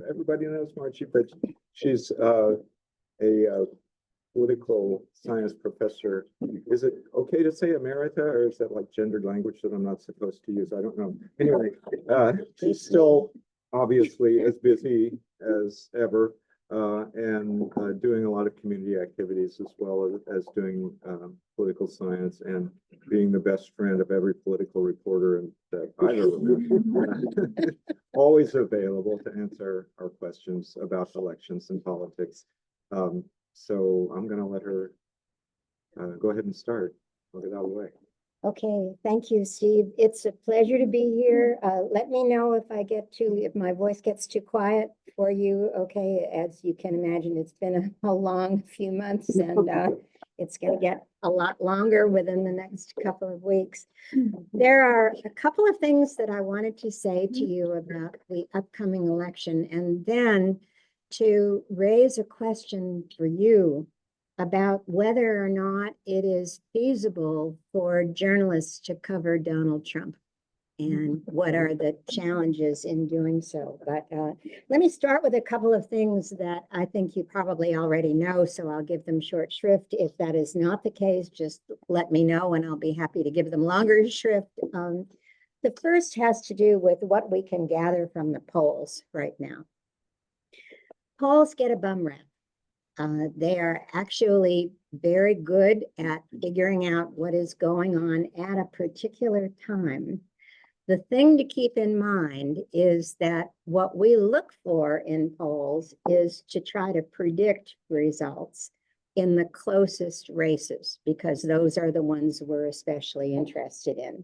everybody knows Margie, but she's a political science professor. Is it okay to say emerita, or is that like gendered language that I'm not supposed to use? I don't know. Anyway, she's still obviously as busy as ever, and doing a lot of community activities as well as doing political science and being the best friend of every political reporter that I've ever met. Always available to answer our questions about elections and politics. So I'm going to let her go ahead and start. I'll get out of the way. Okay, thank you, Steve. It's a pleasure to be here. Let me know if my voice gets too quiet for you. Okay, as you can imagine, it's been a long few months, and it's going to get a lot longer within the next couple of weeks. There are a couple of things that I wanted to say to you about the upcoming election, and then to raise a question for you about whether or not it is feasible for journalists to cover Donald Trump and what are the challenges in doing so. But let me start with a couple of things that I think you probably already know, so I'll give them short shrift. If that is not the case, just let me know and I'll be happy to give them longer shrift. The first has to do with what we can gather from the polls right now. Polls get a bum rap. They are actually very good at figuring out what is going on at a particular time. The thing to keep in mind is that what we look for in polls is to try to predict results in the closest races, because those are the ones we're especially interested in.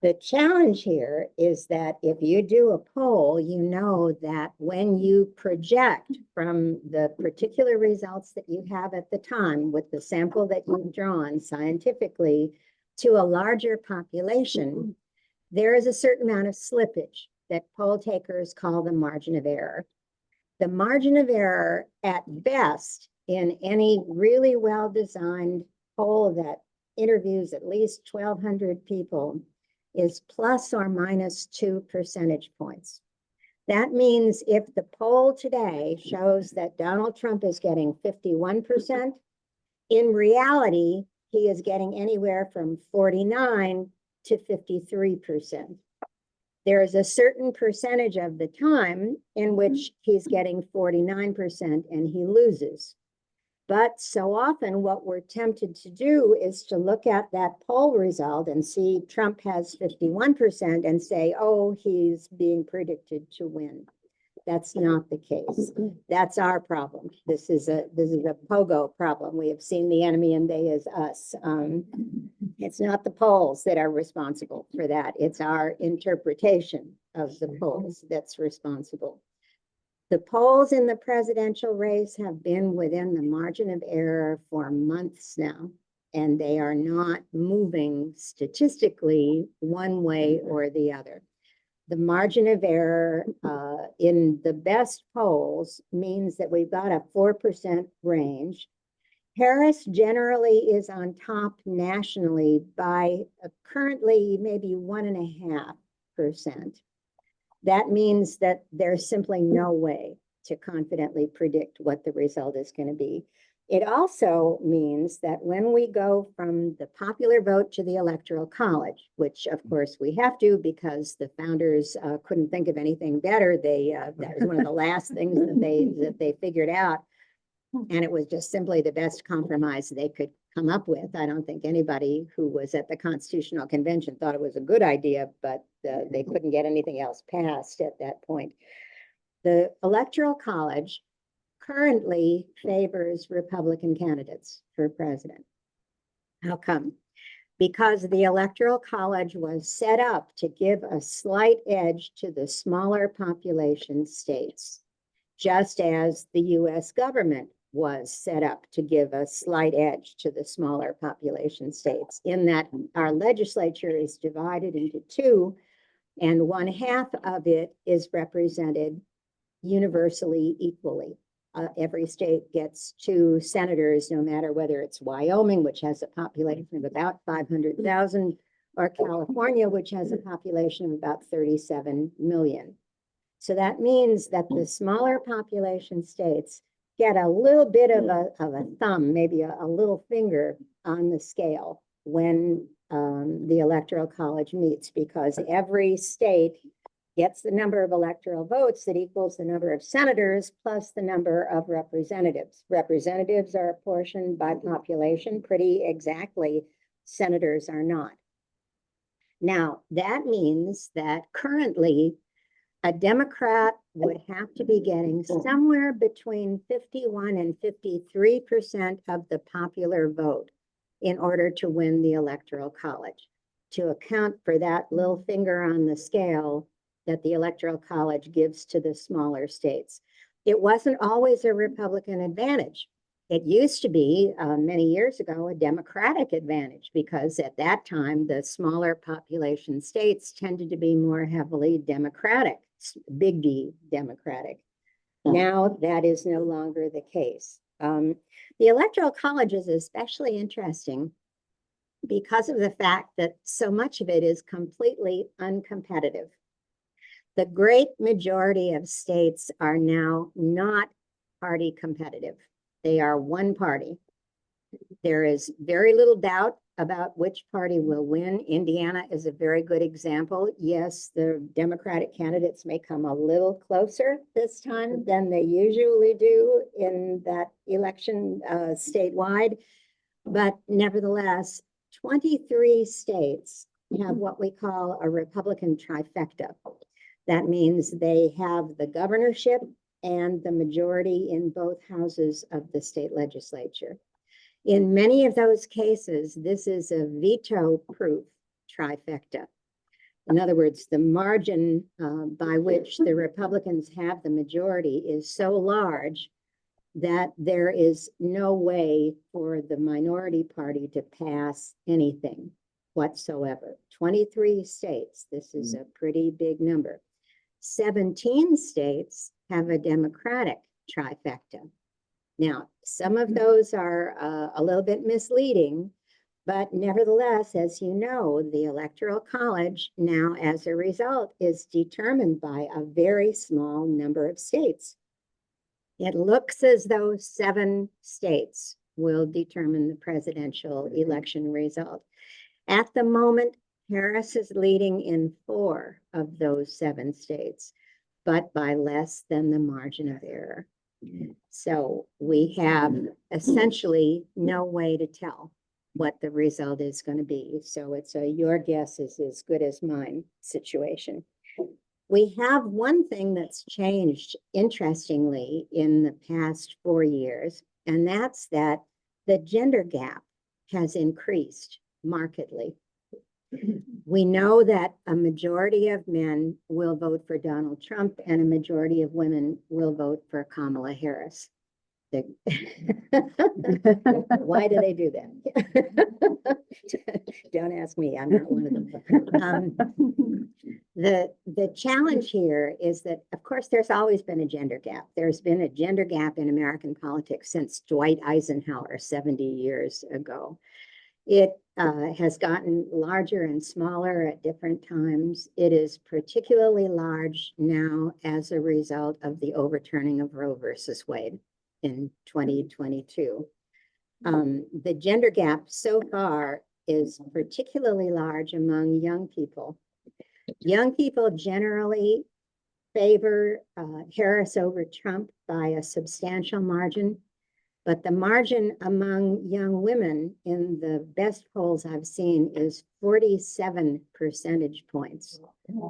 The challenge here is that if you do a poll, you know that when you project from the particular results that you have at the time with the sample that you've drawn scientifically to a larger population, there is a certain amount of slippage that poll takers call the margin of error. The margin of error at best in any really well-designed poll that interviews at least 1,200 people is plus or minus 2 percentage points. That means if the poll today shows that Donald Trump is getting 51%, in reality, he is getting anywhere from 49 to 53%. There is a certain percentage of the time in which he's getting 49% and he loses. But so often what we're tempted to do is to look at that poll result and see Trump has 51% and say, oh, he's being predicted to win. That's not the case. That's our problem. This is a pogo problem. We have seen the enemy and they is us. It's not the polls that are responsible for that. It's our interpretation of the polls that's responsible. The polls in the presidential race have been within the margin of error for months now, and they are not moving statistically one way or the other. The margin of error in the best polls means that we've got a 4% range. Harris generally is on top nationally by currently maybe 1.5%. That means that there's simply no way to confidently predict what the result is going to be. It also means that when we go from the popular vote to the Electoral College, which of course we have to because the founders couldn't think of anything better, that was one of the last things that they figured out, and it was just simply the best compromise they could come up with. I don't think anybody who was at the Constitutional Convention thought it was a good idea, but they couldn't get anything else passed at that point. The Electoral College currently favors Republican candidates for president. How come? Because the Electoral College was set up to give a slight edge to the smaller population states, just as the US government was set up to give a slight edge to the smaller population states, in that our legislature is divided into two, and 1/2 of it is represented universally equally. Every state gets 2 senators, no matter whether it's Wyoming, which has a population of about 500,000, or California, which has a population of about 37 million. So that means that the smaller population states get a little bit of a thumb, maybe a little finger on the scale when the Electoral College meets, because every state gets the number of electoral votes that equals the number of senators plus the number of representatives. Representatives are apportioned by population pretty exactly. Senators are not. Now, that means that currently a Democrat would have to be getting somewhere between 51 and 53% of the popular vote in order to win the Electoral College, to account for that little finger on the scale that the Electoral College gives to the smaller states. It wasn't always a Republican advantage. It used to be, many years ago, a Democratic advantage, because at that time, the smaller population states tended to be more heavily Democratic, big D Democratic. Now that is no longer the case. The Electoral College is especially interesting because of the fact that so much of it is completely uncompetitive. The great majority of states are now not party competitive. They are one party. There is very little doubt about which party will win. Indiana is a very good example. Yes, the Democratic candidates may come a little closer this time than they usually do in that election statewide, but nevertheless, 23 states have what we call a Republican trifecta. That means they have the governorship and the majority in both houses of the state legislature. In many of those cases, this is a veto-proof trifecta. In other words, the margin by which the Republicans have the majority is so large that there is no way for the minority party to pass anything whatsoever. 23 states, this is a pretty big number. 17 states have a Democratic trifecta. Now, some of those are a little bit misleading, but nevertheless, as you know, the Electoral College now, as a result, is determined by a very small number of states. It looks as though 7 states will determine the presidential election result. At the moment, Harris is leading in 4 of those 7 states, but by less than the margin of error. So we have essentially no way to tell what the result is going to be. So it's a your guess is as good as mine situation. We have one thing that's changed interestingly in the past 4 years, and that's that the gender gap has increased markedly. We know that a majority of men will vote for Donald Trump and a majority of women will vote for Kamala Harris. Why do they do that? Don't ask me, I'm not one of them. The challenge here is that, of course, there's always been a gender gap. There's been a gender gap in American politics since Dwight Eisenhower 70 years ago. It has gotten larger and smaller at different times. It is particularly large now as a result of the overturning of Roe versus Wade in 2022. The gender gap so far is particularly large among young people. Young people generally favor Harris over Trump by a substantial margin. But the margin among young women in the best polls I've seen is 47 percentage points.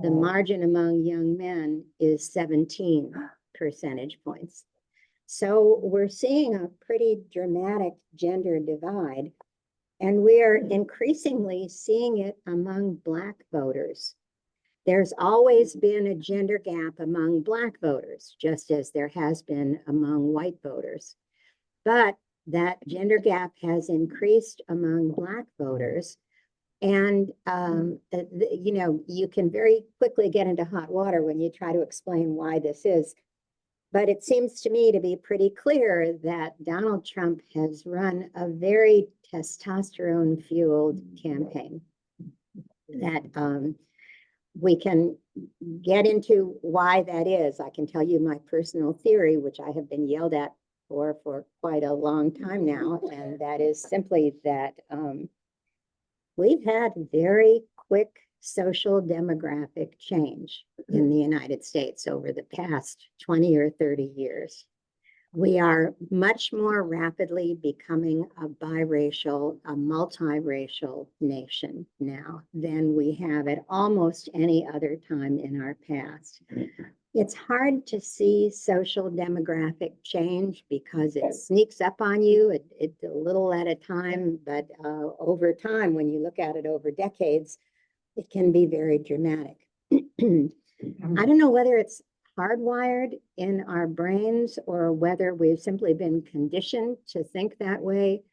The margin among young men is 17 percentage points. So we're seeing a pretty dramatic gender divide, and we are increasingly seeing it among Black voters. There's always been a gender gap among Black voters, just as there has been among white voters. But that gender gap has increased among Black voters. And, you know, you can very quickly get into hot water when you try to explain why this is. But it seems to me to be pretty clear that Donald Trump has run a very testosterone-fueled campaign. That we can get into why that is. I can tell you my personal theory, which I have been yelled at for quite a long time now, and that is simply that we've had very quick social demographic change in the United States over the past 20 or 30 years. We are much more rapidly becoming a biracial, a multiracial nation now than we have at almost any other time in our past. It's hard to see social demographic change because it sneaks up on you a little at a time, but over time, when you look at it over decades, it can be very dramatic. I don't know whether it's hardwired in our brains or whether we've simply been conditioned to think that way,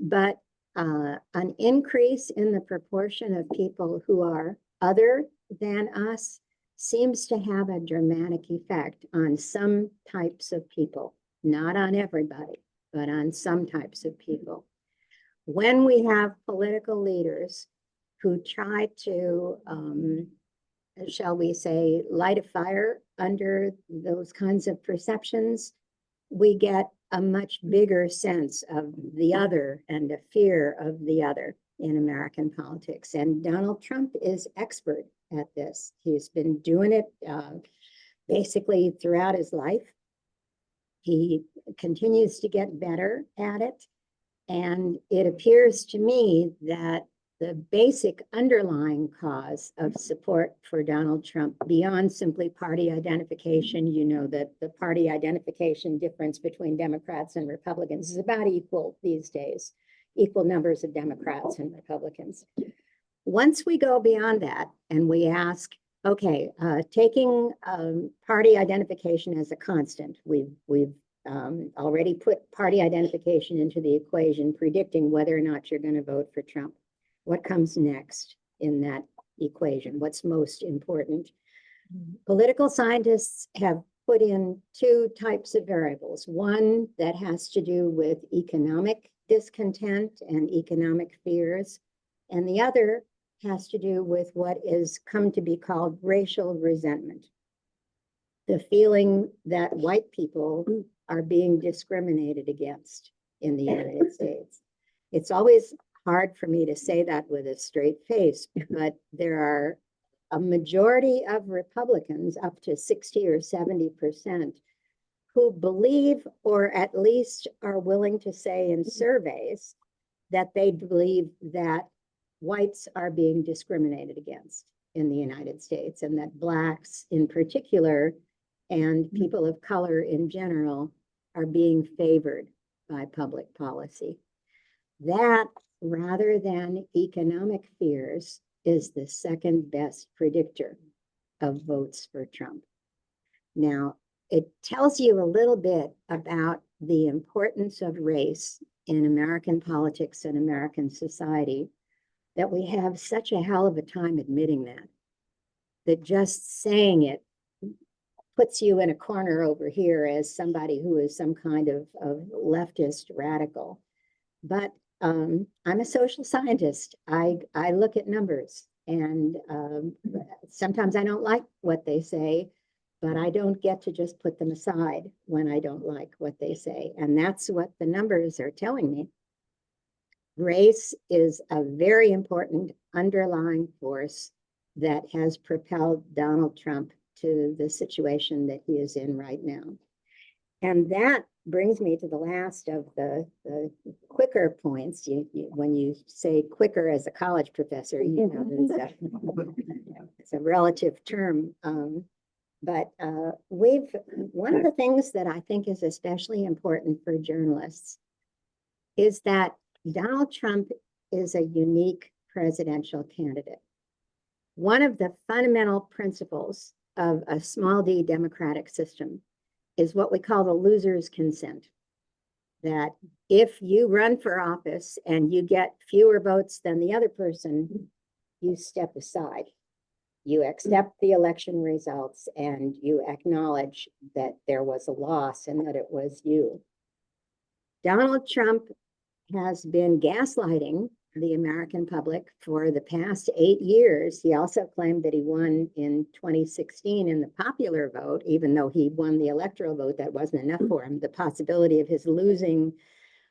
but an increase in the proportion of people who are other than us seems to have a dramatic effect on some types of people, not on everybody, but on some types of people. When we have political leaders who try to, shall we say, light a fire under those kinds of perceptions, we get a much bigger sense of the other and a fear of the other in American politics. And Donald Trump is expert at this. He's been doing it basically throughout his life. He continues to get better at it. And it appears to me that the basic underlying cause of support for Donald Trump, beyond simply party identification, you know that the party identification difference between Democrats and Republicans is about equal these days, equal numbers of Democrats and Republicans. Once we go beyond that and we ask, okay, taking party identification as a constant, we've already put party identification into the equation, predicting whether or not you're going to vote for Trump. What comes next in that equation? What's most important? Political scientists have put in two types of variables. One that has to do with economic discontent and economic fears, and the other has to do with what is come to be called racial resentment. The feeling that white people are being discriminated against in the United States. It's always hard for me to say that with a straight face, but there are a majority of Republicans, up to 60 or 70%, who believe, or at least are willing to say in surveys, that they believe that whites are being discriminated against in the United States, and that Blacks in particular and people of color in general are being favored by public policy. That, rather than economic fears, is the second best predictor of votes for Trump. Now, it tells you a little bit about the importance of race in American politics and American society, that we have such a hell of a time admitting that just saying it puts you in a corner over here as somebody who is some kind of leftist radical. But I'm a social scientist. I look at numbers, and sometimes I don't like what they say, but I don't get to just put them aside when I don't like what they say. And that's what the numbers are telling me. Race is a very important underlying force that has propelled Donald Trump to the situation that he is in right now. And that brings me to the last of the quicker points. When you say quicker as a college professor, you know, it's a relative term. But one of the things that I think is especially important for journalists is that Donald Trump is a unique presidential candidate. One of the fundamental principles of a small d democratic system is what we call the loser's consent. That if you run for office and you get fewer votes than the other person, you step aside. You accept the election results and you acknowledge that there was a loss and that it was you. Donald Trump has been gaslighting the American public for the past 8 years. He also claimed that he won in 2016 in the popular vote, even though he won the electoral vote, that wasn't enough for him. The possibility of his losing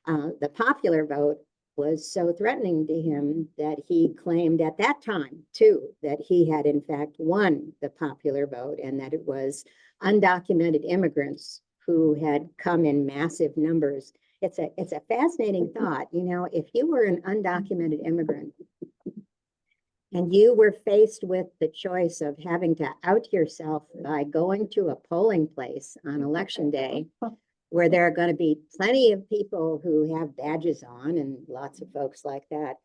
the popular vote was so threatening to him that he claimed at that time, too, that he had in fact won the popular vote and that it was undocumented immigrants who had come in massive numbers. It's a fascinating thought. You know, if you were an undocumented immigrant and you were faced with the choice of having to out yourself by going to a polling place on election day, where there are going to be plenty of people who have badges on and lots of folks like that,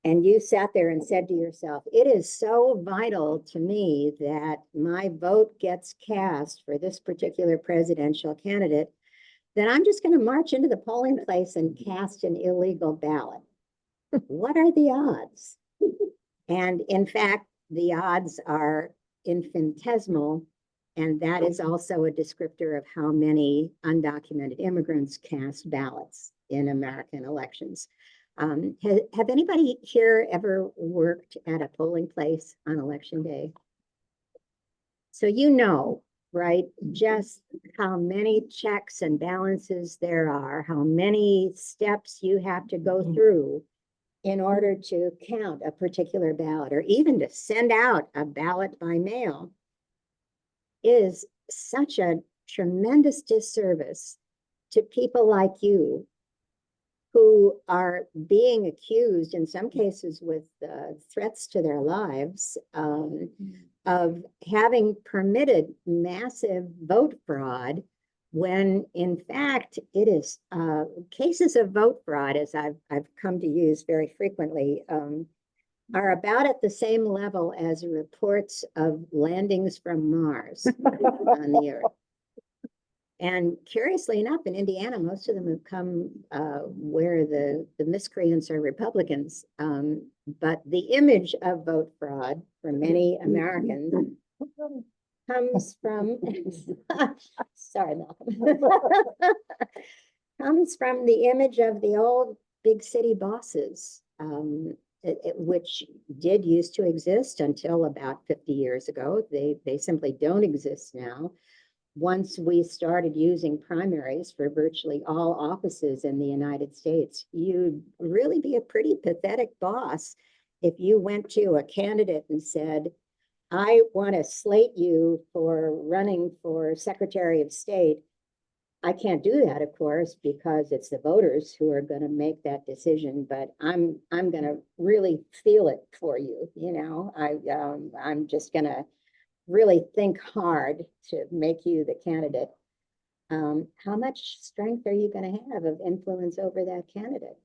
and you sat there and said to yourself, it is so vital to me that my vote gets cast for this particular presidential candidate, then I'm just going to march into the polling place and cast an illegal ballot. What are the odds? And in fact, the odds are infinitesimal. And that is also a descriptor of how many undocumented immigrants cast ballots in American elections. Have anybody here ever worked at a polling place on election day? So you know, right, just how many checks and balances there are, how many steps you have to go through in order to count a particular ballot, or even to send out a ballot by mail, is such a tremendous disservice to people like you who are being accused, in some cases with threats to their lives, of having permitted massive vote fraud, when in fact it is cases of vote fraud, as I've come to use very frequently, are about at the same level as reports of landings from Mars on the Earth. And curiously enough, in Indiana, most of them have come where the miscreants are Republicans. But the image of vote fraud for many Americans comes from, sorry, Malcolm, comes from the image of the old big city bosses, which did used to exist until about 50 years ago. They simply don't exist now. Once we started using primaries for virtually all offices in the United States, you'd really be a pretty pathetic boss if you went to a candidate and said, I want to slate you for running for Secretary of State. I can't do that, of course, because it's the voters who are going to make that decision, but I'm going to really feel it for you. You know, I'm just going to really think hard to make you the candidate. How much strength are you going to have of influence over that candidate?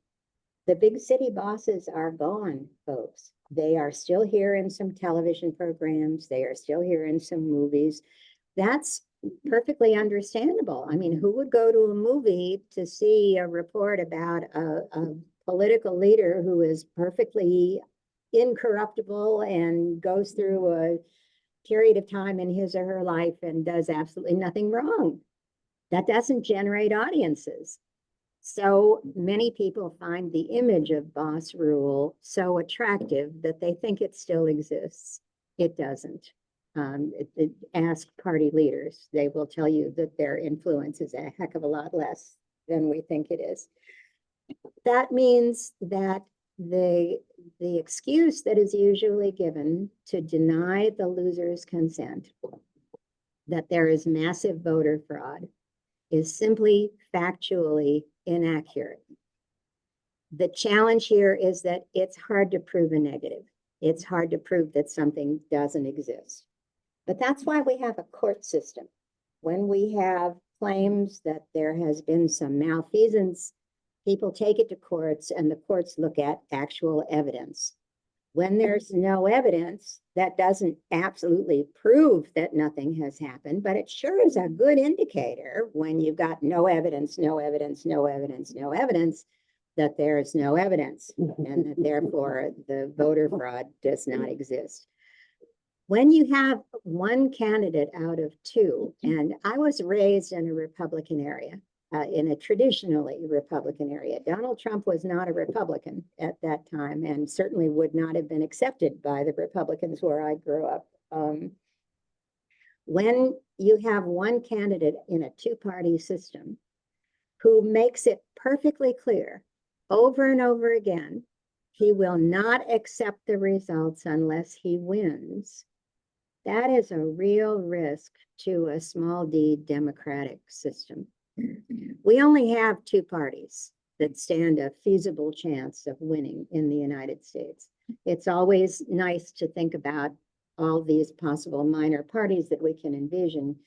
The big city bosses are gone, folks. They are still here in some television programs. They are still here in some movies. That's perfectly understandable. I mean, who would go to a movie to see a report about a political leader who is perfectly incorruptible and goes through a period of time in his or her life and does absolutely nothing wrong? That doesn't generate audiences. So many people find the image of boss rule so attractive that they think it still exists. It doesn't. Ask party leaders. They will tell you that their influence is a heck of a lot less than we think it is. That means that the excuse that is usually given to deny the loser's consent, that there is massive voter fraud, is simply factually inaccurate. The challenge here is that it's hard to prove a negative. It's hard to prove that something doesn't exist. But that's why we have a court system. When we have claims that there has been some malfeasance, people take it to courts and the courts look at actual evidence. When there's no evidence, that doesn't absolutely prove that nothing has happened, but it sure is a good indicator when you've got no evidence, no evidence, no evidence, no evidence, that there's no evidence, and that therefore the voter fraud does not exist. When you have one candidate out of two, and I was raised in a Republican area, in a traditionally Republican area. Donald Trump was not a Republican at that time and certainly would not have been accepted by the Republicans where I grew up. When you have one candidate in a two-party system who makes it perfectly clear over and over again, he will not accept the results unless he wins, that is a real risk to a small d democratic system. We only have two parties that stand a feasible chance of winning in the United States. It's always nice to think about all these possible minor parties that we can envision,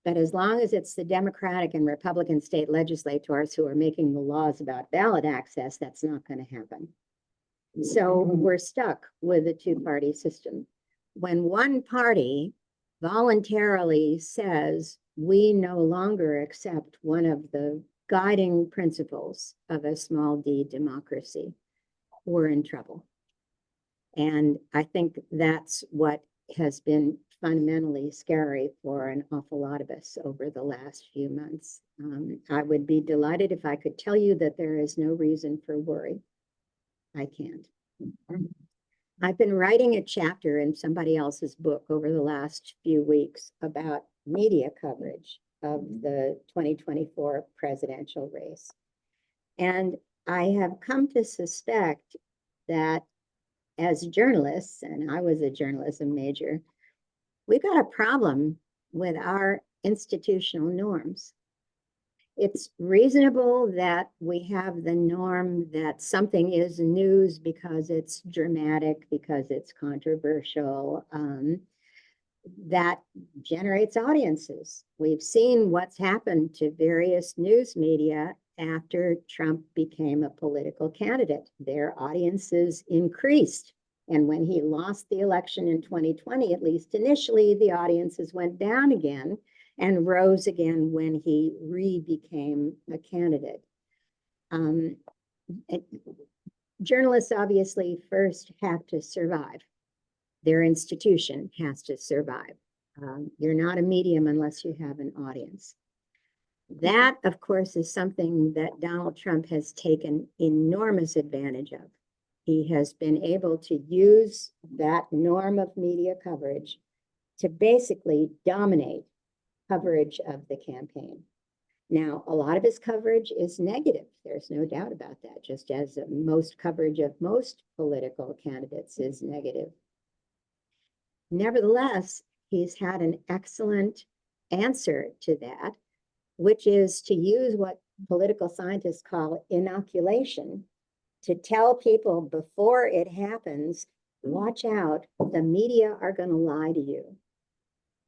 but as long as it's the Democratic and Republican state legislators who are making the laws about ballot access, that's not going to happen. So we're stuck with a two-party system. When one party voluntarily says, we no longer accept one of the guiding principles of a small d democracy, we're in trouble. And I think that's what has been fundamentally scary for an awful lot of us over the last few months. I would be delighted if I could tell you that there is no reason for worry. I can't. I've been writing a chapter in somebody else's book over the last few weeks about media coverage of the 2024 presidential race. And I have come to suspect that as journalists, and I was a journalism major, we've got a problem with our institutional norms. It's reasonable that we have the norm that something is news because it's dramatic, because it's controversial, that generates audiences. We've seen what's happened to various news media after Trump became a political candidate. Their audiences increased. And when he lost the election in 2020, at least initially, the audiences went down again and rose again when he re-became a candidate. Journalists obviously first have to survive. Their institution has to survive. You're not a medium unless you have an audience. That, of course, is something that Donald Trump has taken enormous advantage of. He has been able to use that norm of media coverage to basically dominate coverage of the campaign. Now, a lot of his coverage is negative. There's no doubt about that, just as most coverage of most political candidates is negative. Nevertheless, he's had an excellent answer to that, which is to use what political scientists call inoculation, to tell people before it happens, watch out, the media are going to lie to you.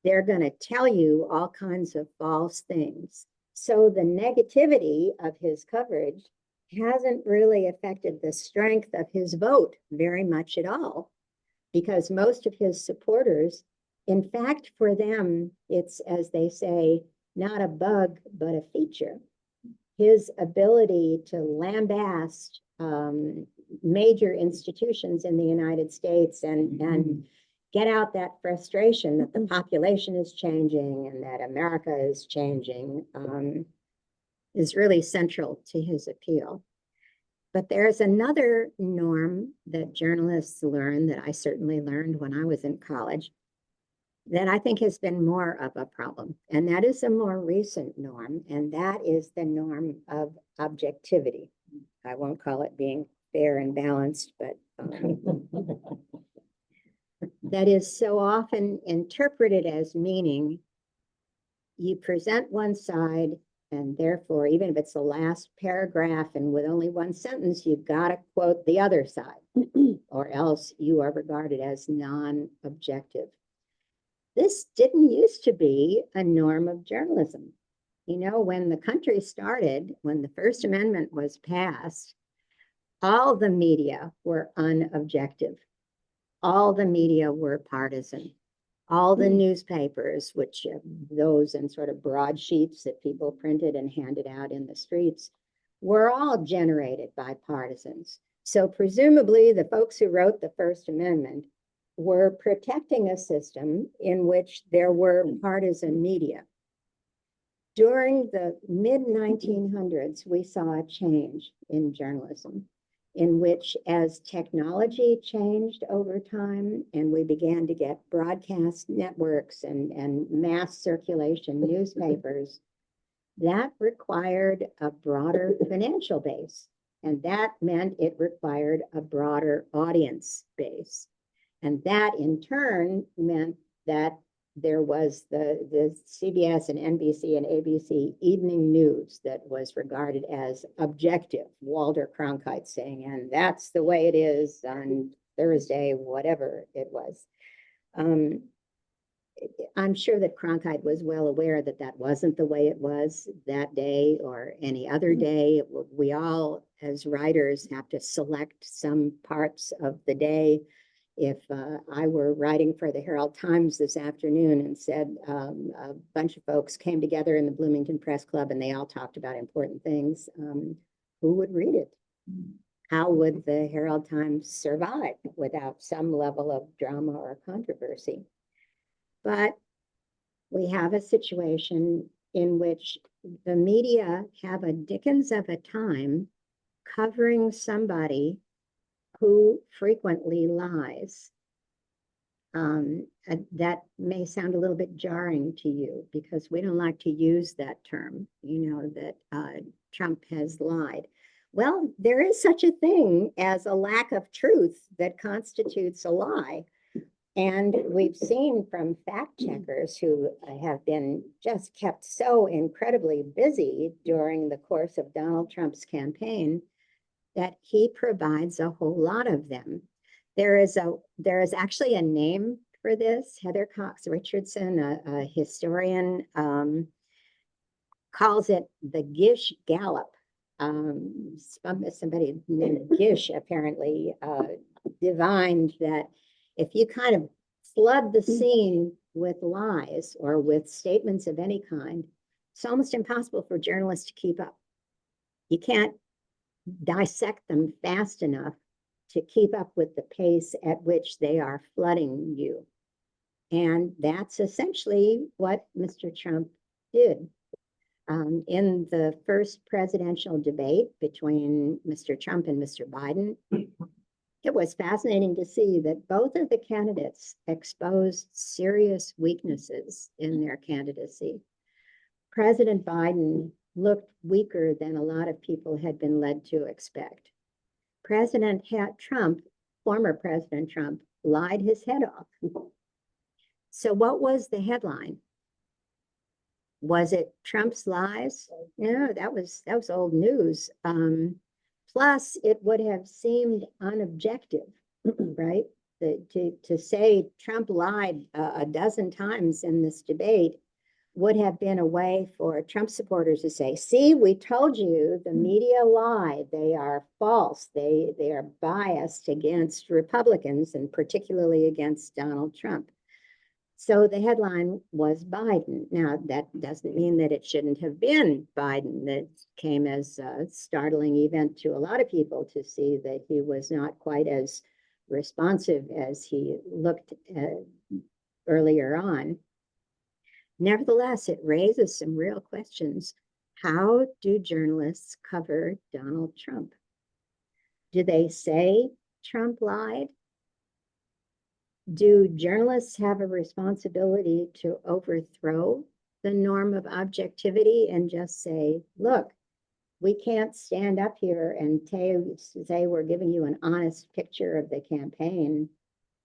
They're going to tell you all kinds of false things. So the negativity of his coverage hasn't really affected the strength of his vote very much at all, because most of his supporters, in fact, for them, it's, as they say, not a bug, but a feature. His ability to lambaste major institutions in the United States and get out that frustration that the population is changing and that America is changing is really central to his appeal. But there's another norm that journalists learn, that I certainly learned when I was in college, that I think has been more of a problem. And that is a more recent norm, and that is the norm of objectivity. I won't call it being fair and balanced, but that is so often interpreted as meaning you present one side, and therefore, even if it's the last paragraph and with only one sentence, you've got to quote the other side, or else you are regarded as non-objective. This didn't used to be a norm of journalism. You know, when the country started, when the First Amendment was passed, all the media were unobjective. All the media were partisan. All the newspapers, which those in sort of broadsheets that people printed and handed out in the streets, were all generated by partisans. So presumably the folks who wrote the First Amendment were protecting a system in which there were partisan media. During the mid-1900s, we saw a change in journalism in which, as technology changed over time and we began to get broadcast networks and mass circulation newspapers, that required a broader financial base. And that meant it required a broader audience base. And that in turn meant that there was the CBS and NBC and ABC evening news that was regarded as objective. Walter Cronkite saying, and that's the way it is on Thursday, whatever it was. I'm sure that Cronkite was well aware that that wasn't the way it was that day or any other day. We all, as writers, have to select some parts of the day. If I were writing for the Herald Times this afternoon and said a bunch of folks came together in the Bloomington Press Club and they all talked about important things, who would read it? How would the Herald Times survive without some level of drama or controversy? But we have a situation in which the media have a dickens of a time covering somebody who frequently lies. That may sound a little bit jarring to you because we don't like to use that term, you know, that Trump has lied. Well, there is such a thing as a lack of truth that constitutes a lie. And we've seen from fact checkers who have been just kept so incredibly busy during the course of Donald Trump's campaign that he provides a whole lot of them. There is actually a name for this. Heather Cox Richardson, a historian, calls it the Gish Gallop. Somebody named Gish apparently divined that if you kind of flood the scene with lies or with statements of any kind, it's almost impossible for journalists to keep up. You can't dissect them fast enough to keep up with the pace at which they are flooding you. And that's essentially what Mr. Trump did. In the first presidential debate between Mr. Trump and Mr. Biden, it was fascinating to see that both of the candidates exposed serious weaknesses in their candidacy. President Biden looked weaker than a lot of people had been led to expect. President Trump, former President Trump, lied his head off. So what was the headline? Was it Trump's lies? No, that was old news. Plus, it would have seemed unobjective, right? To say Trump lied a dozen times in this debate would have been a way for Trump supporters to say, see, we told you the media lied. They are false. They are biased against Republicans and particularly against Donald Trump. So the headline was Biden. Now, that doesn't mean that it shouldn't have been Biden. That came as a startling event to a lot of people to see that he was not quite as responsive as he looked earlier on. Nevertheless, it raises some real questions. How do journalists cover Donald Trump? Do they say Trump lied? Do journalists have a responsibility to overthrow the norm of objectivity and just say, look, we can't stand up here and say we're giving you an honest picture of the campaign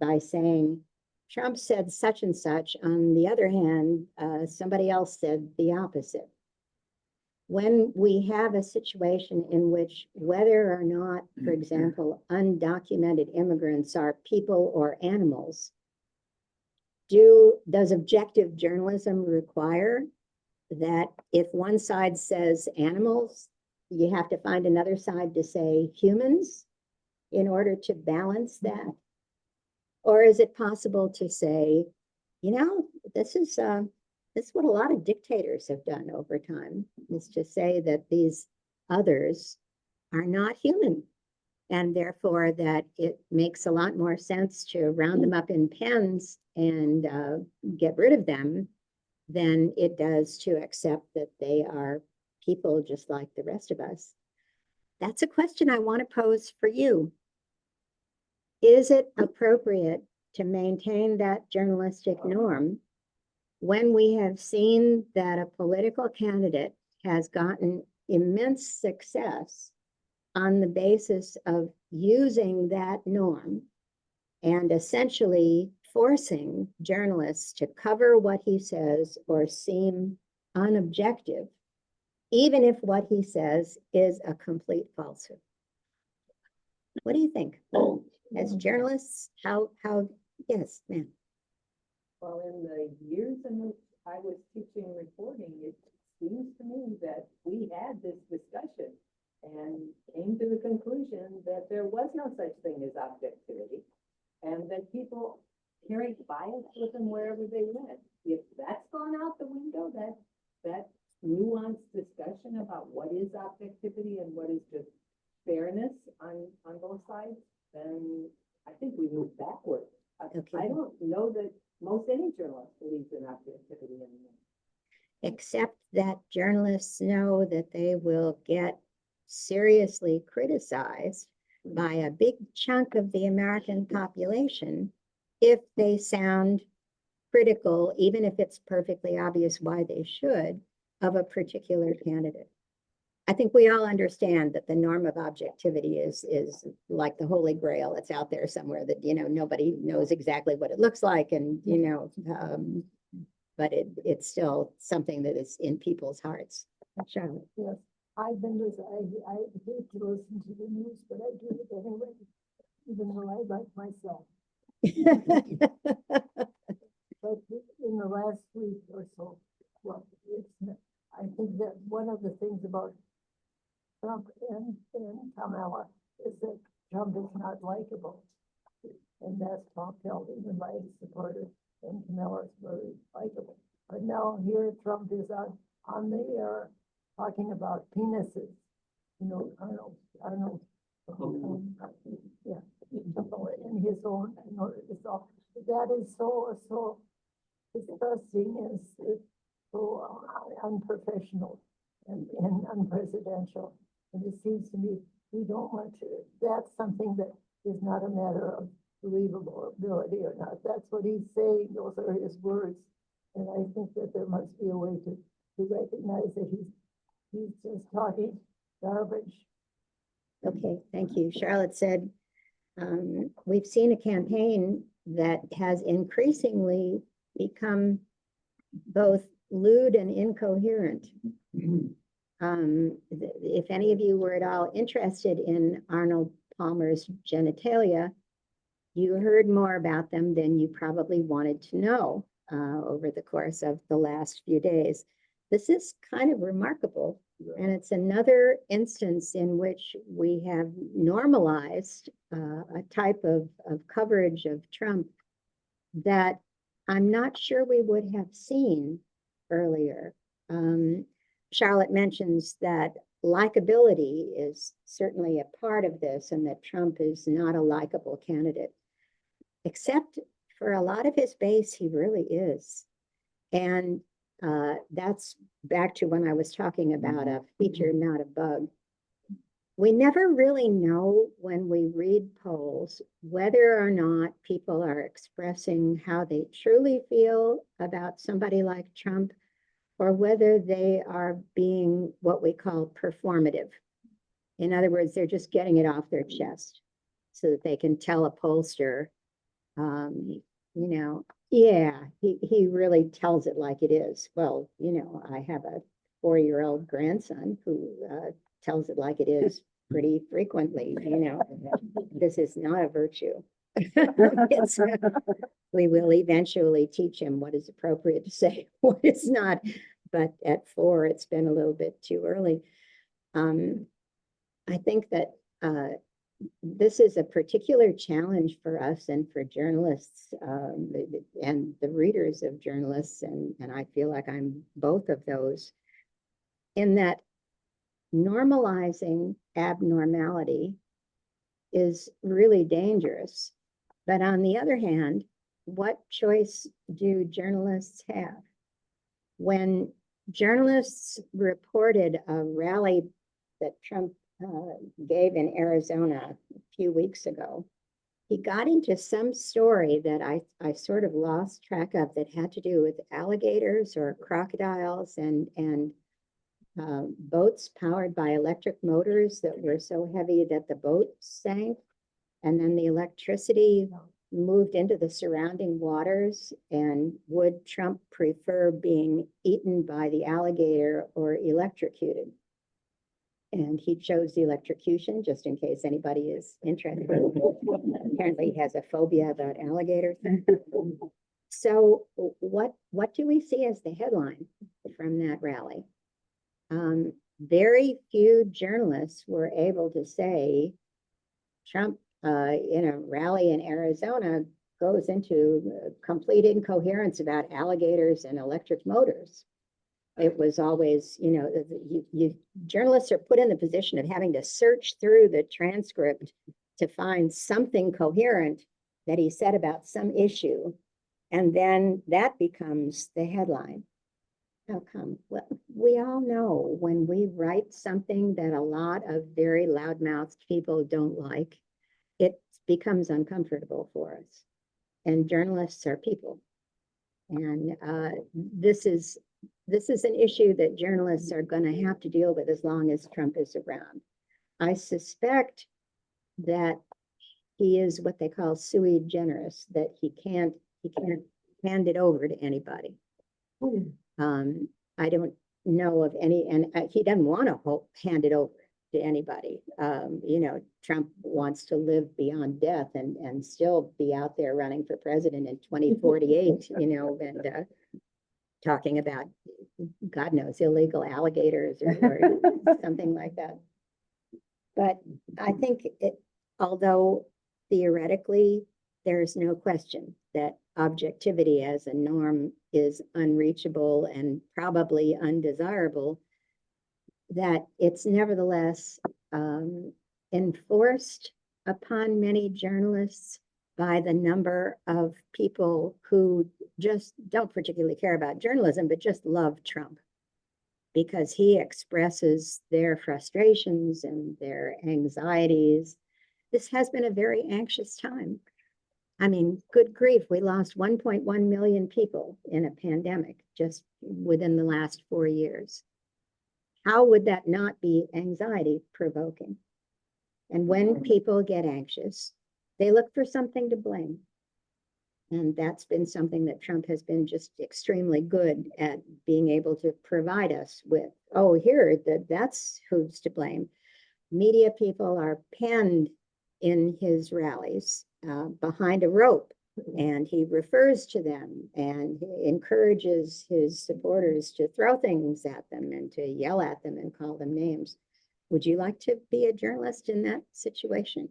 by saying Trump said such and such. On the other hand, somebody else said the opposite. When we have a situation in which whether or not, for example, undocumented immigrants are people or animals, does objective journalism require that if one side says animals, you have to find another side to say humans in order to balance that? Or is it possible to say, you know, this is what a lot of dictators have done over time, is to say that these others are not human, and therefore that it makes a lot more sense to round them up in pens and get rid of them than it does to accept that they are people just like the rest of us. That's a question I want to pose for you. Is it appropriate to maintain that journalistic norm when we have seen that a political candidate has gotten immense success on the basis of using that norm and essentially forcing journalists to cover what he says or seem unobjective, even if what he says is a complete falsehood? What do you think? As journalists, yes, ma'am. Well, in the years in which I was teaching reporting, it seems to me that we had this discussion and came to the conclusion that there was no such thing as objectivity, and that people carried bias with them wherever they went. If that's gone out the window, that nuanced discussion about what is objectivity and what is just fairness on both sides, then I think we move backward. Okay. I don't know that most any journalist believes in objectivity anymore. Except that journalists know that they will get seriously criticized by a big chunk of the American population if they sound critical, even if it's perfectly obvious why they should, of a particular candidate. I think we all understand that the norm of objectivity is like the Holy Grail. It's out there somewhere that, nobody knows exactly what it looks like. And, but it's still something that is in people's hearts. Charlotte. Yes, I've been listening. I hate to listen to the news, but I do it anyway, even though I like myself. But in the last week or so, well, I think that one of the things about Trump and Kamala is that Trump is not likable. And that's held even by his supporters, and Kamala is very likable. But now here Trump is on the air talking about penises. Arnold, yeah, in his own, it's all, that is so disgusting and so unprofessional and unpresidential. And it seems to me we don't want to, that's something that is not a matter of believability or not. That's what he's saying, those are his words. And I think that there must be a way to recognize that he's just talking garbage. Okay, thank you. Charlotte said, we've seen a campaign that has increasingly become both lewd and incoherent. If any of you were at all interested in Arnold Palmer's genitalia, you heard more about them than you probably wanted to know over the course of the last few days. This is kind of remarkable, and it's another instance in which we have normalized a type of coverage of Trump that I'm not sure we would have seen earlier. Charlotte mentions that likability is certainly a part of this, and that Trump is not a likable candidate, except for a lot of his base, he really is. And that's back to when I was talking about a feature, not a bug. We never really know when we read polls whether or not people are expressing how they truly feel about somebody like Trump, or whether they are being what we call performative. In other words, they're just getting it off their chest so that they can tell a pollster, yeah, he really tells it like it is. Well, I have a 4-year-old grandson who tells it like it is pretty frequently. This is not a virtue. We will eventually teach him what is appropriate to say, what is not. But at 4, it's been a little bit too early. I think that this is a particular challenge for us and for journalists and the readers of journalists, and I feel like I'm both of those, in that normalizing abnormality is really dangerous. But on the other hand, what choice do journalists have? when journalists reported a rally that Trump gave in Arizona a few weeks ago, he got into some story that I sort of lost track of that had to do with alligators or crocodiles and boats powered by electric motors that were so heavy that the boat sank. And then the electricity moved into the surrounding waters. And would Trump prefer being eaten by the alligator or electrocuted? And he chose the electrocution, just in case anybody is interested. Apparently he has a phobia about alligators. So what do we see as the headline from that rally? Very few journalists were able to say Trump in a rally in Arizona goes into complete incoherence about alligators and electric motors. It was always, journalists are put in the position of having to search through the transcript to find something coherent that he said about some issue. And then that becomes the headline. How come? Well, we all know when we write something that a lot of very loudmouthed people don't like, it becomes uncomfortable for us. And journalists are people. And this is an issue that journalists are going to have to deal with as long as Trump is around. I suspect that he is what they call sui generis, that he can't hand it over to anybody. I don't know of any, and he doesn't want to hand it over to anybody. Trump wants to live beyond death and still be out there running for president in 2048, and talking about, God knows, illegal alligators or something like that. But I think although theoretically, there is no question that objectivity as a norm is unreachable and probably undesirable, that it's nevertheless enforced upon many journalists by the number of people who just don't particularly care about journalism, but just love Trump because he expresses their frustrations and their anxieties. This has been a very anxious time. I mean, good grief, we lost 1.1 million people in a pandemic just within the last 4 years. How would that not be anxiety provoking? And when people get anxious, they look for something to blame. And that's been something that Trump has been just extremely good at being able to provide us with. Oh, here, that's who's to blame. Media people are penned in his rallies behind a rope, and he refers to them and encourages his supporters to throw things at them and to yell at them and call them names. Would you like to be a journalist in that situation?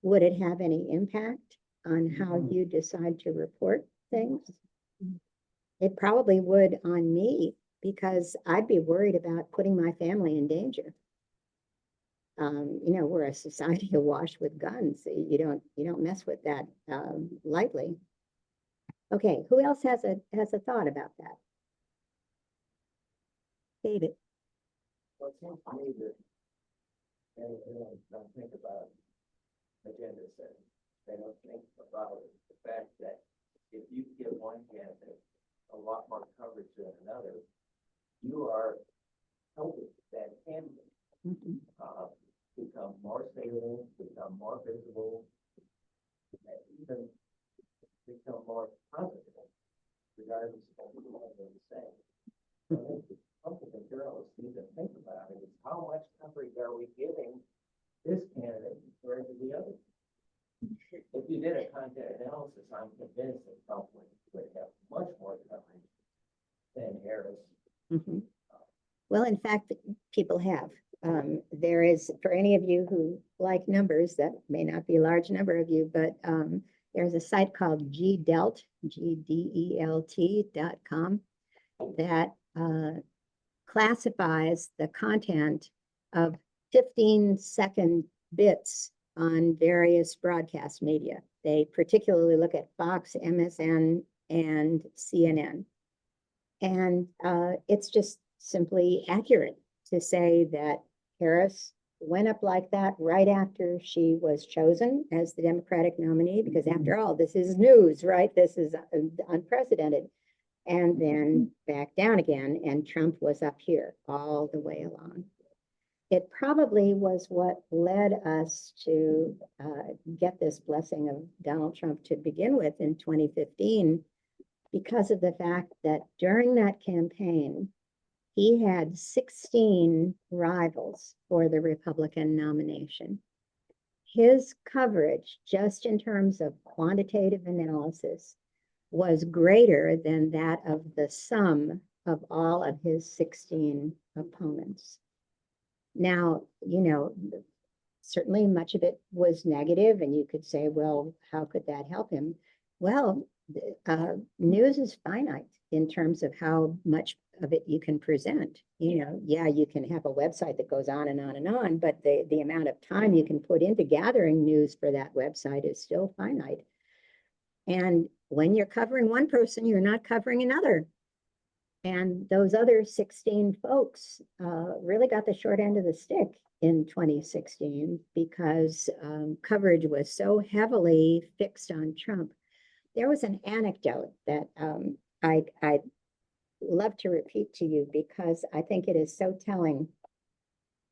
Would it have any impact on how you decide to report things? It probably would on me, because I'd be worried about putting my family in danger. We're a society awash with guns. You don't mess with that lightly. Okay, who else has a thought about that? David. Well, it seems to me that they don't think about agenda setting. They don't think about the fact that if you give one candidate a lot more coverage than another, you are helping that candidate become more stable, become more visible, and even become more positive, regardless of what they say. Something that journalists need to think about is how much coverage are we giving this candidate compared to the other? If you did a content analysis, I'm convinced that Trump would have much more coverage than Harris. Well, in fact, people have. There is, for any of you who like numbers, that may not be a large number of you, but there's a site called GDELT, GDELT.com, that classifies the content of 15-second bits on various broadcast media. They particularly look at Fox, MSN, and CNN. And it's just simply accurate to say that Harris went up like that right after she was chosen as the Democratic nominee, because after all, this is news, right? This is unprecedented. And then back down again, and Trump was up here all the way along. It probably was what led us to get this blessing of Donald Trump to begin with in 2015, because of the fact that during that campaign, he had 16 rivals for the Republican nomination. His coverage, just in terms of quantitative analysis, was greater than that of the sum of all of his 16 opponents. Now, you know, certainly much of it was negative, and you could say, well, how could that help him? Well, news is finite in terms of how much of it you can present. You know, yeah, you can have a website that goes on and on and on, but the amount of time you can put into gathering news for that website is still finite. And when you're covering one person, you're not covering another. And those other 16 folks really got the short end of the stick in 2016 because coverage was so heavily fixed on Trump. There was an anecdote that I'd love to repeat to you because I think it is so telling,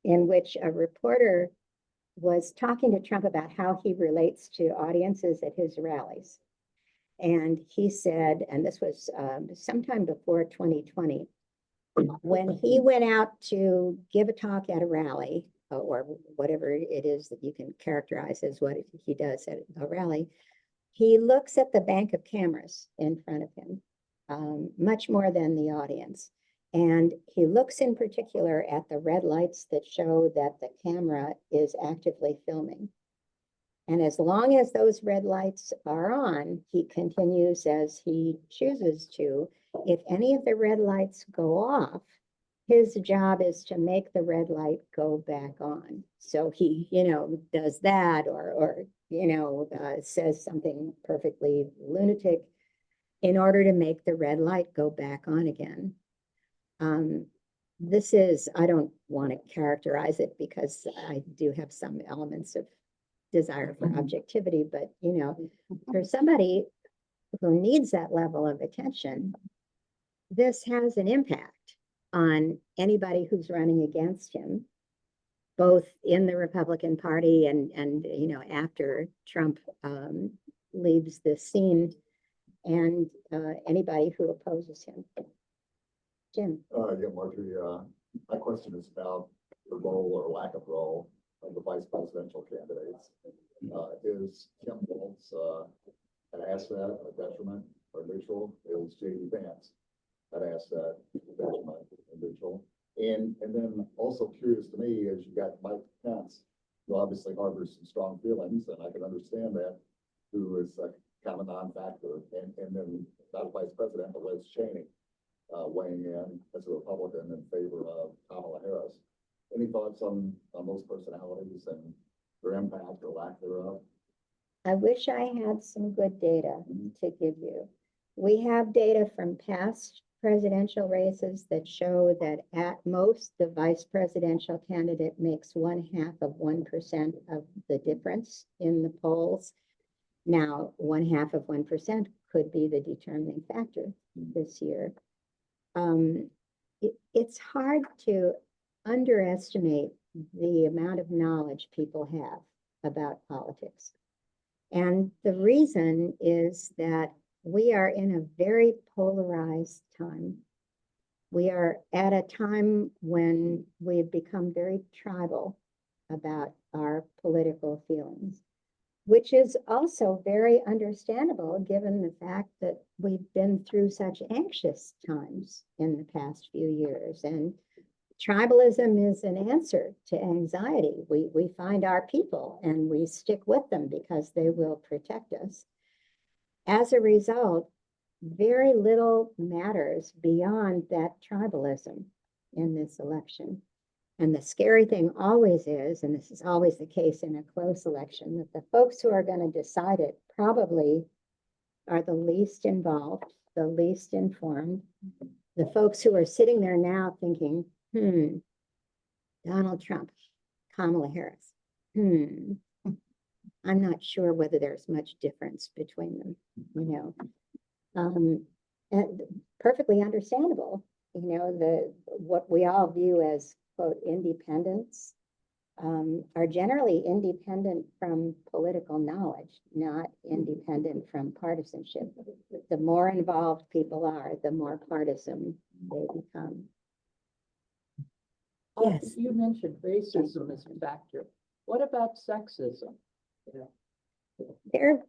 in which a reporter was talking to Trump about how he relates to audiences at his rallies. And he said, and this was sometime before 2020, when he went out to give a talk at a rally, or whatever it is that you can characterize as what he does at a rally, he looks at the bank of cameras in front of him, much more than the audience. And he looks in particular at the red lights that show that the camera is actively filming. And as long as those red lights are on, he continues as he chooses to. If any of the red lights go off, his job is to make the red light go back on. So he, you know, does that, or you know, says something perfectly lunatic in order to make the red light go back on again. This is, I don't want to characterize it because I do have some elements of desire for objectivity, but you know, for somebody who needs that level of attention, this has an impact on anybody who's running against him, both in the Republican Party and you know, after Trump leaves the scene, and anybody who opposes him. Jim. Yeah, Marjorie, my question is about the role or lack of role of the vice presidential candidates. Is Kim Walz an asset, a detriment, or neutral? Is J.D. Vance an asset, detriment, or neutral? And then also curious to me, as you got Mike Pence, who obviously harbors some strong feelings, and I can understand that, who is kind of a non-factor, and then not vice president, but Liz Cheney weighing in as a Republican in favor of Kamala Harris. Any thoughts on those personalities and their impact or lack thereof? I wish I had some good data to give you. We have data from past presidential races that show that at most the vice presidential candidate makes 0.5% of the difference in the polls. Now, 0.5% could be the determining factor this year. It's hard to underestimate the amount of knowledge people have about politics. And the reason is that we are in a very polarized time. We are at a time when we've become very tribal about our political feelings, which is also very understandable given the fact that we've been through such anxious times in the past few years. And tribalism is an answer to anxiety. We find our people and we stick with them because they will protect us. As a result, very little matters beyond that tribalism in this election. And the scary thing always is, and this is always the case in a close election, that the folks who are going to decide it probably are the least involved, the least informed, the folks who are sitting there now thinking, Donald Trump, Kamala Harris, I'm not sure whether there's much difference between them, and perfectly understandable, what we all view as quote independence are generally independent from political knowledge, not independent from partisanship. The more involved people are, the more partisan they become. Yes. You mentioned racism as a factor. What about sexism? They're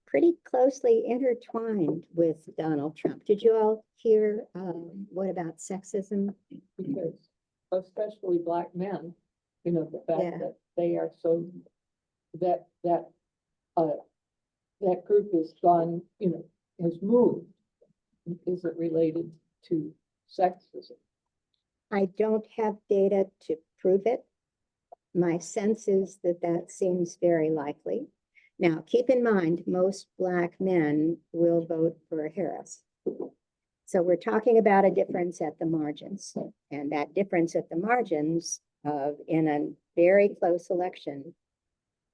pretty closely intertwined with Donald Trump. Did you all hear what about sexism? Because especially Black men, the fact Yeah. that they are so, that group has gone, has moved. Is it related to sexism? I don't have data to prove it. My sense is that that seems very likely. Now, keep in mind, most Black men will vote for Harris. So we're talking about a difference at the margins, and that difference at the margins in a very close election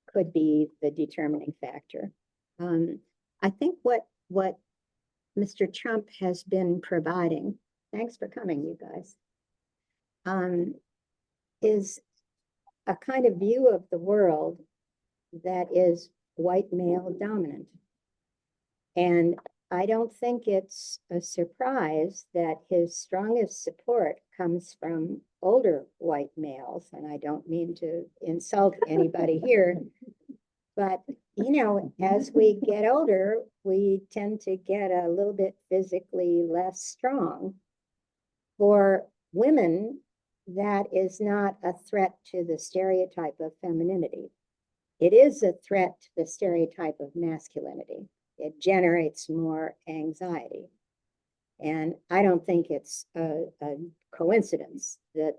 could be the determining factor. I think what Mr. Trump has been providing, thanks for coming, you guys, is a kind of view of the world that is white male dominant. And I don't think it's a surprise that his strongest support comes from older white males. And I don't mean to insult anybody here, but as we get older, we tend to get a little bit physically less strong. For women, that is not a threat to the stereotype of femininity. It is a threat to the stereotype of masculinity. It generates more anxiety. And I don't think it's a coincidence that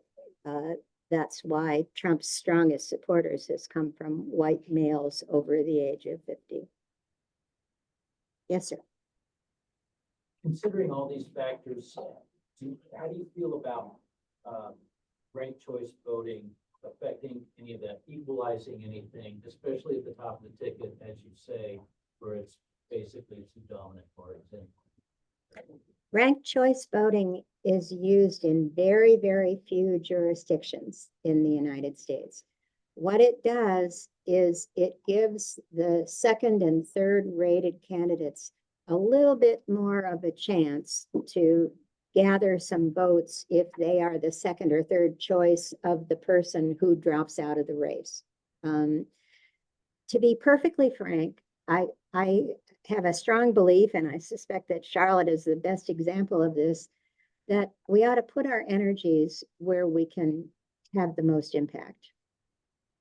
that's why Trump's strongest supporters has come from white males over the age of 50. Yes, sir. Considering all these factors, how do you feel about ranked choice voting affecting any of that, equalizing anything, especially at the top of the ticket, as you say, where it's basically two dominant parties? Ranked choice voting is used in very, very few jurisdictions in the United States. What it does is it gives the second and third rated candidates a little bit more of a chance to gather some votes if they are the second or third choice of the person who drops out of the race. To be perfectly frank, I have a strong belief, and I suspect that Charlotte is the best example of this, that we ought to put our energies where we can have the most impact.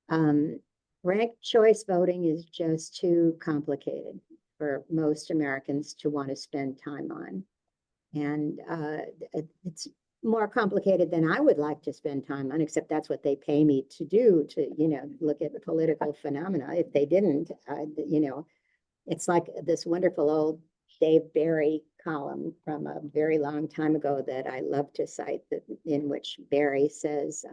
Ranked choice voting is just too complicated for most Americans to want to spend time on. And it's more complicated than I would like to spend time on, except that's what they pay me to do, to, look at the political phenomena. If they didn't, it's like this wonderful old Dave Barry column from a very long time ago that I love to cite, in which Barry says,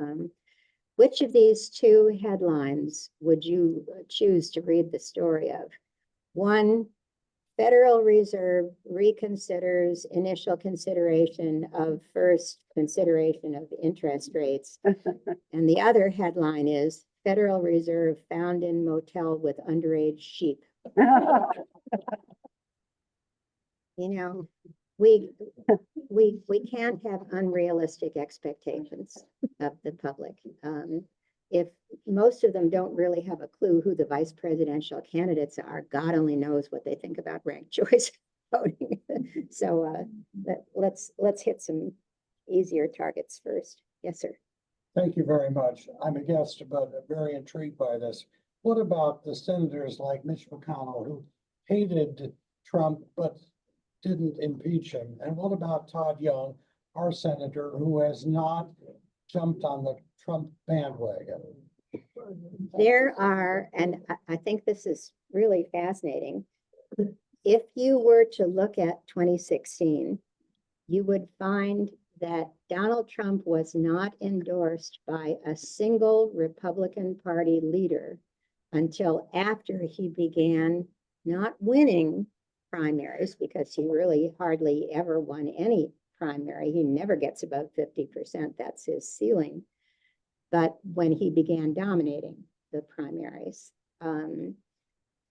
which of these two headlines would you choose to read the story of? One, Federal Reserve reconsiders initial consideration of first consideration of interest rates. And the other headline is Federal Reserve found in motel with underage sheep. We can't have unrealistic expectations of the public. If most of them don't really have a clue who the vice presidential candidates are, God only knows what they think about ranked choice voting. So let's hit some easier targets first. Yes, sir. Thank you very much. I'm a guest, but very intrigued by this. What about the senators like Mitch McConnell, who hated Trump but didn't impeach him? And what about Todd Young, our senator, who has not jumped on the Trump bandwagon? There are, and I think this is really fascinating. If you were to look at 2016, you would find that Donald Trump was not endorsed by a single Republican Party leader until after he began not winning primaries, because he really hardly ever won any primary. He never gets above 50%. That's his ceiling. But when he began dominating the primaries,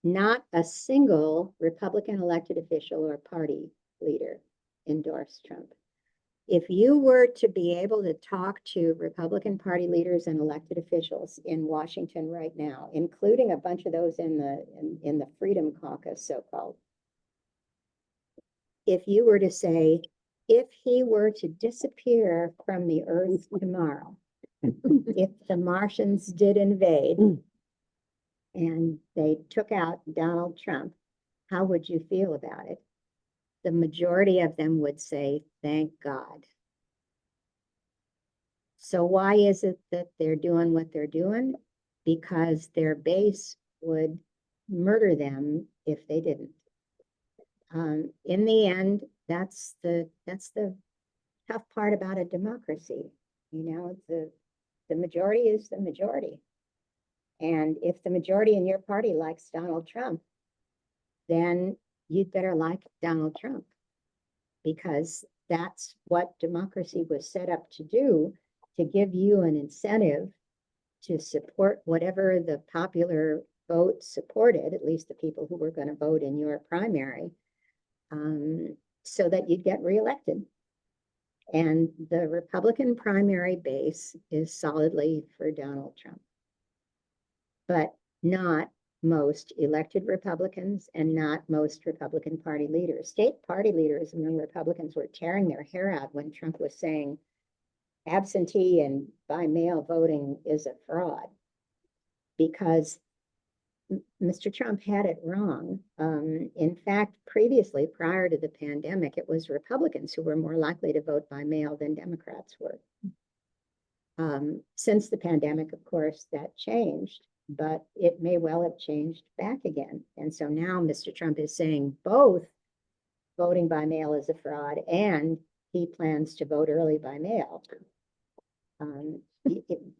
not a single Republican elected official or party leader endorsed Trump. If you were to be able to talk to Republican Party leaders and elected officials in Washington right now, including a bunch of those in the Freedom Caucus, so-called, if you were to say, if he were to disappear from the earth tomorrow, if the Martians did invade and they took out Donald Trump, how would you feel about it? The majority of them would say, thank God. So why is it that they're doing what they're doing? Because their base would murder them if they didn't. In the end, that's the tough part about a democracy. You know, the majority is the majority. And if the majority in your party likes Donald Trump, then you'd better like Donald Trump, because that's what democracy was set up to do, to give you an incentive to support whatever the popular vote supported, at least the people who were going to vote in your primary, so that you'd get reelected. And the Republican primary base is solidly for Donald Trump, but not most elected Republicans and not most Republican Party leaders. State party leaders among Republicans were tearing their hair out when Trump was saying absentee and by mail voting is a fraud, because Mr. Trump had it wrong. In fact, previously, prior to the pandemic, it was Republicans who were more likely to vote by mail than Democrats were. Since the pandemic, of course, that changed, but it may well have changed back again. And so now Mr. Trump is saying both voting by mail is a fraud and he plans to vote early by mail.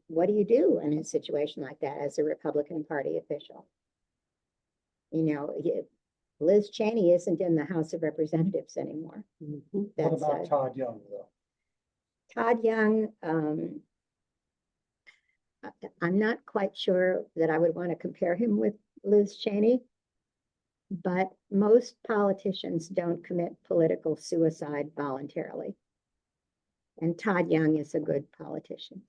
What do you do in a situation like that as a Republican Party official? You know, Liz Cheney isn't in the House of Representatives anymore. What about Todd Young, though? Todd Young, I'm not quite sure that I would want to compare him with Liz Cheney, but most politicians don't commit political suicide voluntarily. And Todd Young is a good politician.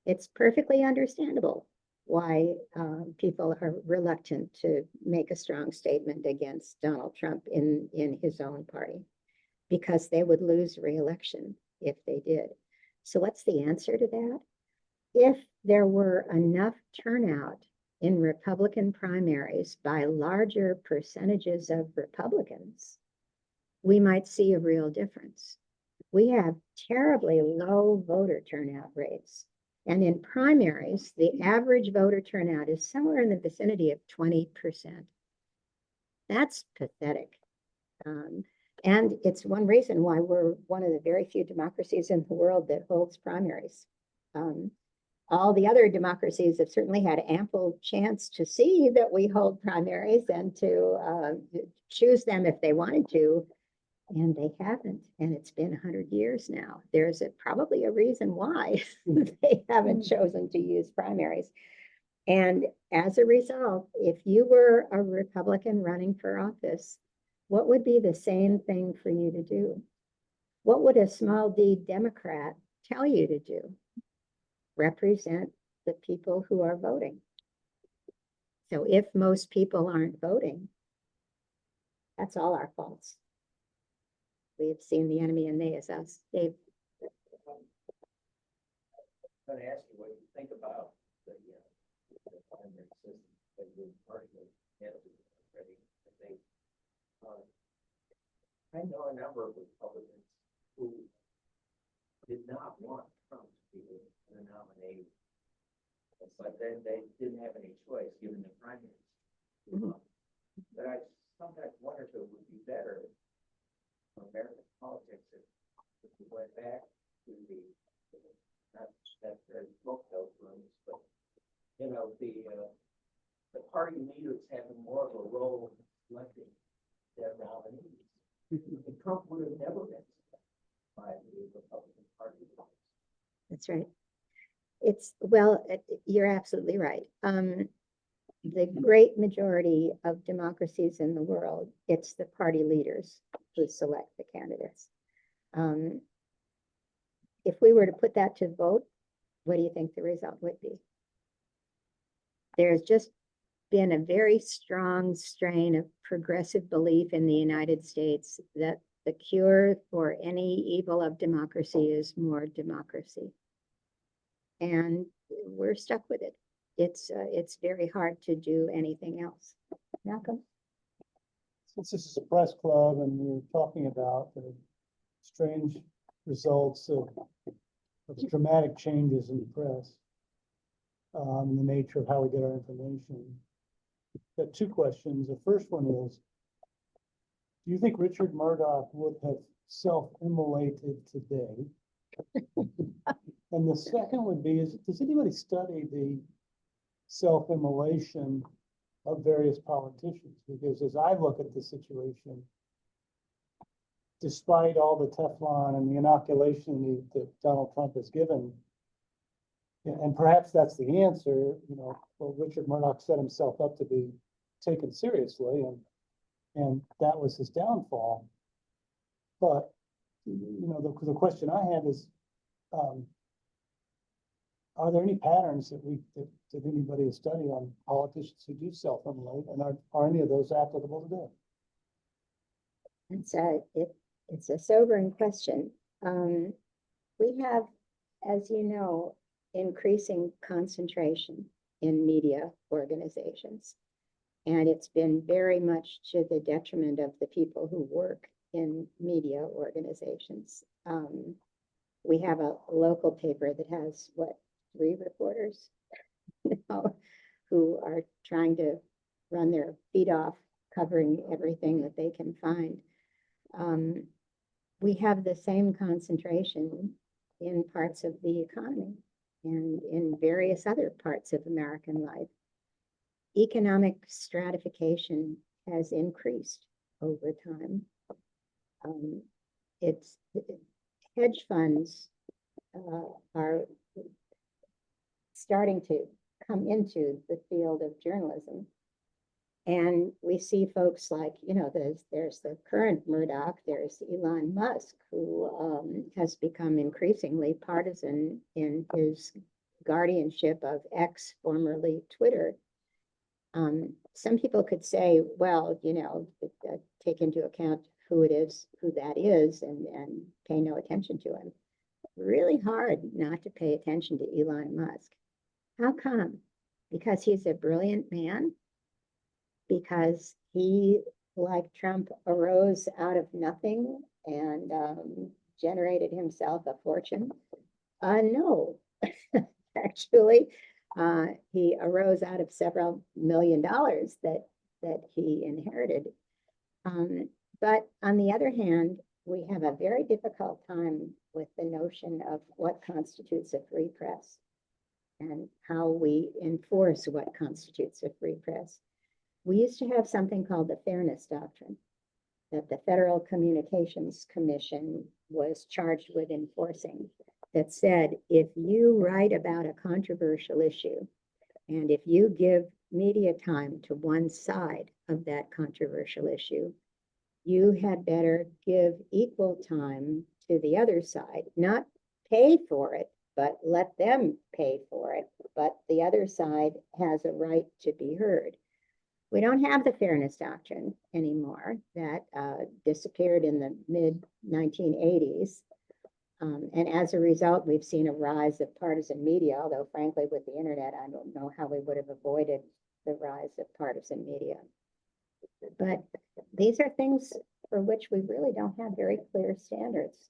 It's perfectly understandable why people are reluctant to make a strong statement against Donald Trump in his own party, because they would lose re-election if they did. So what's the answer to that? If there were enough turnout in Republican primaries by larger percentages of Republicans, we might see a real difference. We have terribly low voter turnout rates. And in primaries, the average voter turnout is somewhere in the vicinity of 20%. That's pathetic. And it's one reason why we're one of the very few democracies in the world that holds primaries. All the other democracies have certainly had ample chance to see that we hold primaries and to choose them if they wanted to, and they haven't. And it's been 100 years now. There's probably a reason why they haven't chosen to use primaries. And as a result, if you were a Republican running for office, what would be the sane thing for you to do? What would a small d Democrat tell you to do? Represent the people who are voting. So if most people aren't voting, that's all our faults. We have seen the enemy and they is us. Dave. I'm going to ask you what you think about the primary system that your party has already. I know a number of Republicans who did not want Trump to be the nominee. It's like they didn't have any choice given the primaries. But I sometimes wonder if it would be better American politics, if we went back to not necessarily smoke those rooms, but, you know, the party leaders having more of a role in selecting their nominees. And Trump would have never been selected by the Republican Party leaders. That's right. It's, well, you're absolutely right. The great majority of democracies in the world, it's the party leaders who select the candidates. If we were to put that to vote, what do you think the result would be? There's just been a very strong strain of progressive belief in the United States that the cure for any evil of democracy is more democracy. And we're stuck with it. It's very hard to do anything else. Malcolm? Since this is a press club and we're talking about the strange results of dramatic changes in the press, and the nature of how we get our information, got two questions. The first one is, do you think Richard Murdoch would have self-immolated today? And the second would be, does anybody study the self-immolation of various politicians? Because as I look at the situation, despite all the Teflon and the inoculation that Donald Trump has given, and perhaps that's the answer, you know, well, Richard Murdoch set himself up to be taken seriously, and that was his downfall. But, you know, the question I have is, are there any patterns that anybody has studied on politicians who do self-immolate, and are any of those applicable today? It's a sobering question. We have, as you know, increasing concentration in media organizations, and it's been very much to the detriment of the people who work in media organizations. We have a local paper that has, what, 3 reporters now who are trying to run their feet off covering everything that they can find. We have the same concentration in parts of the economy and in various other parts of American life. Economic stratification has increased over time. Hedge funds are starting to come into the field of journalism. And we see folks like, you know, there's the current Murdoch, there's Elon Musk, who has become increasingly partisan in his guardianship of X, formerly Twitter. Some people could say, well, you know, take into account who it is, who that is, and pay no attention to him. Really hard not to pay attention to Elon Musk. How come? Because he's a brilliant man? Because he, like Trump, arose out of nothing and generated himself a fortune? No, actually, he arose out of several $1 million that he inherited. But on the other hand, we have a very difficult time with the notion of what constitutes a free press and how we enforce what constitutes a free press. We used to have something called the Fairness Doctrine that the Federal Communications Commission was charged with enforcing, that said, if you write about a controversial issue and if you give media time to one side of that controversial issue, you had better give equal time to the other side, not pay for it, but let them pay for it. But the other side has a right to be heard. We don't have the Fairness Doctrine anymore. That disappeared in the mid-1980s. And as a result, we've seen a rise of partisan media, although frankly, with the internet, I don't know how we would have avoided the rise of partisan media. But these are things for which we really don't have very clear standards.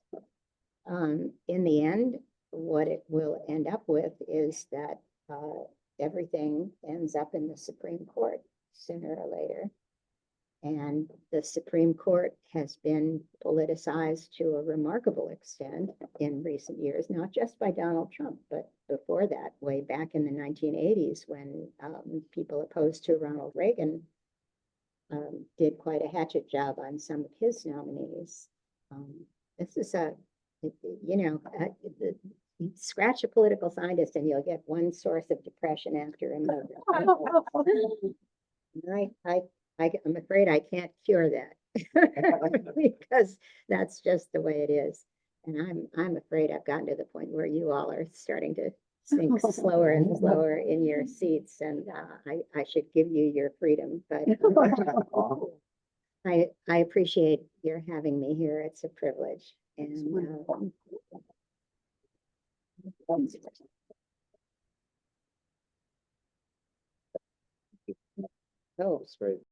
In the end, what it will end up with is that everything ends up in the Supreme Court sooner or later. And the Supreme Court has been politicized to a remarkable extent in recent years, not just by Donald Trump, but before that, way back in the 1980s, when people opposed to Ronald Reagan did quite a hatchet job on some of his nominees. This is you scratch a political scientist and you'll get one source of depression after another. I'm afraid I can't cure that because that's just the way it is. And I'm afraid I've gotten to the point where you all are starting to sink slower and slower in your seats, and I should give you your freedom, but I appreciate your having me here. It's a privilege. And oh, That's great.